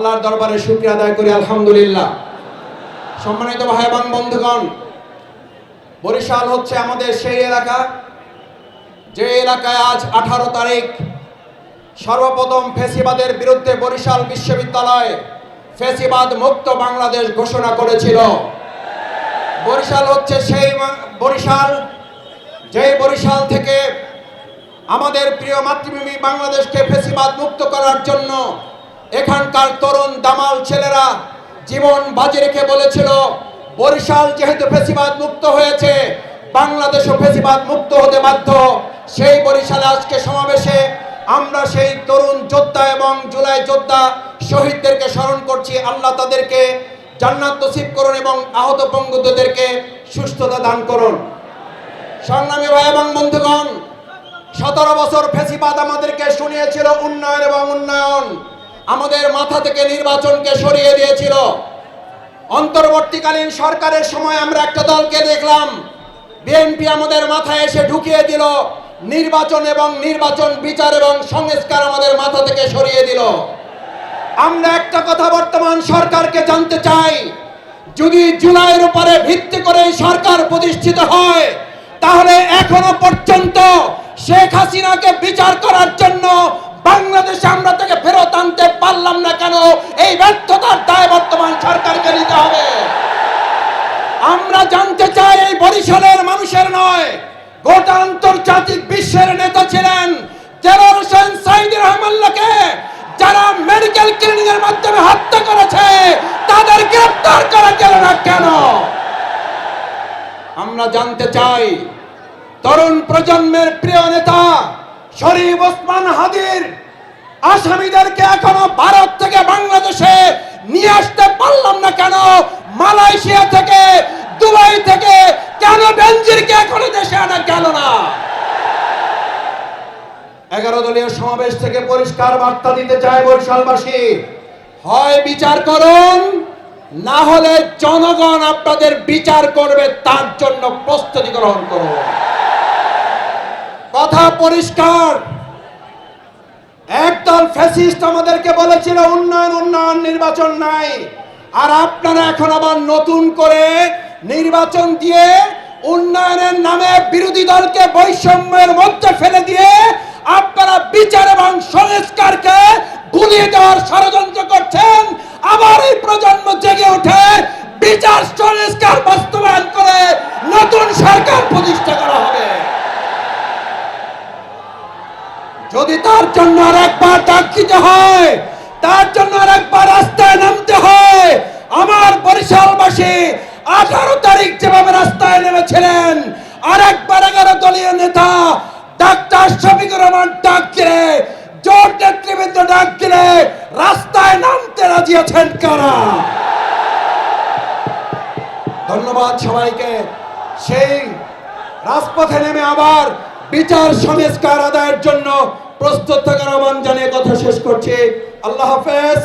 আল্লাহর দরবারে শুকরিয়া আদায় করি আলহামদুলিল্লাহ। সম্মানিত ভাই এবং বন্ধুগণ, বরিশাল হচ্ছে আমাদের সেই এলাকা যে এলাকায় আজ 18 তারিখ সর্বপ্রথম ফ্যাসিবাদের বিরুদ্ধে বরিশাল বিশ্ববিদ্যালয় ফ্যাসিবাদ মুক্ত বাংলাদেশ ঘোষণা করেছিল। বরিশাল হচ্ছে সেই বরিশাল যে বরিশাল থেকে আমাদের প্রিয় মাতৃভূমি বাংলাদেশকে ফ্যাসিবাদ মুক্ত করার জন্য এখানকার তরুণ দামাল ছেলেরা জীবন বাজি রেখে বলেছিল, বরিশাল যেহেতু ফ্যাসিবাদ মুক্ত হয়েছে, বাংলাদেশও ফ্যাসিবাদ মুক্ত হতে বাধ্য। সেই বরিশালে আজকে সমাবেশে আমরা সেই তরুণ যোদ্ধা এবং জুলাই যোদ্ধা শহীদদেরকে স্মরণ করছি। আল্লাহ তাদেরকে জান্নাত নসিব করুন এবং আহত পঙ্গুদেরকে সুস্থতা দান করুন। সংগ্রামী ভাই এবং বন্ধুগণ, 17 বছর ফ্যাসিবাদ আমাদেরকে শুনিয়েছিল উন্নয়ন এবং উন্নয়ন, আমাদের মাথা থেকে নির্বাচনকে সরিয়ে দিয়েছিল। অন্তর্বর্তীকালীন সরকারের সময় আমরা একটা দলকে দেখলাম, বিএনপি আমাদের মাথায় এসে ঢুকিয়ে দিল নির্বাচন এবং নির্বাচন বিচার এবং সংস্কার আমাদের মাথা থেকে সরিয়ে দিল। আমরা একটা কথা বর্তমান সরকারকে জানতে চাই, যদি জুলাইয়ের উপরে ভিত্তি করে সরকার প্রতিষ্ঠিত হয়, তাহলে এখনো পর্যন্ত শেখ হাসিনাকে বিচার করার জন্য বাংলাদেশে আমরা তাকে ফেরত আনতে পারলাম না কেন? এই ব্যর্থতার দায় বর্তমান সরকারকে নিতে হবে। আমরা জানতে চাই, এই বরিশালের মানুষের নয়, গোটা আন্তর্জাতিক বিশ্বের নেতা ছিলেন দেলোয়ার হোসেন সাঈদী রহমাল্লাহকে যারা মেডিকেল ক্লিনিং এর মাধ্যমে হত্যা করেছে, তাদের গ্রেফতার করা গেল না কেন? আমরা জানতে চাই, তরুণ প্রজন্মের প্রিয় নেতা শরীফ ওসমান হাদির আসামিদেরকে এখনো ভারত থেকে বাংলাদেশে নিয়ে আসতে পারলাম না কেন? মালয়েশিয়া থেকে, দুবাই থেকে কেন বেনজিরকে এখনো দেশে আনা গেল না? 11 দলীয় সমাবেশ থেকে পরিষ্কার বার্তা দিতে চায় বরিশালবাসী, হয় বিচার করুন, না হলে জনগণ আপনাদের বিচার করবে, তার জন্য প্রস্তুতি গ্রহণ করুন। কথা পরিষ্কার। একদল ফ্যাসিস্ট আমাদেরকে বলেছিল উন্নয়ন উন্নয়ন, নির্বাচন নাই, আর আপনারা এখন আবার নতুন করে নির্বাচন দিয়ে উন্নয়নের নামে বিরোধী দলকে বৈষম্যের মধ্যে ফেলে দিয়ে আপনারা বিচার এবং সংস্কারকে গুলিয়ে দেওয়ার ষড়যন্ত্র করছেন। আবার এই প্রজন্ম জেগে ওঠে, বিচার সংস্কার বাস্তবায়ন করে নতুন সরকার প্রতিষ্ঠা করা হবে। যদি তার জন্য আর একবার ডাক দিতে হয়, তার জন্য আর একবার রাস্তায় নামতে হয়, আমার বরিশালবাসী 18 তারিখ যেভাবে রাস্তায় নেমেছিলেন, আর একবার 11 দলীয় নেতা ডাক্তার শফিকুর রহমান ডাক দিলে, জোট নেতৃবৃন্দ ডাক দিলে রাস্তায় নামতে রাজি আছেন কারা? ধন্যবাদ সবাইকে। সেই রাজপথে নেমে আবার বিচার সংস্কার আদায়ের জন্য প্রস্তুত থাকার আহ্বান জানিয়ে কথা শেষ করছি। আল্লাহ হাফেজ।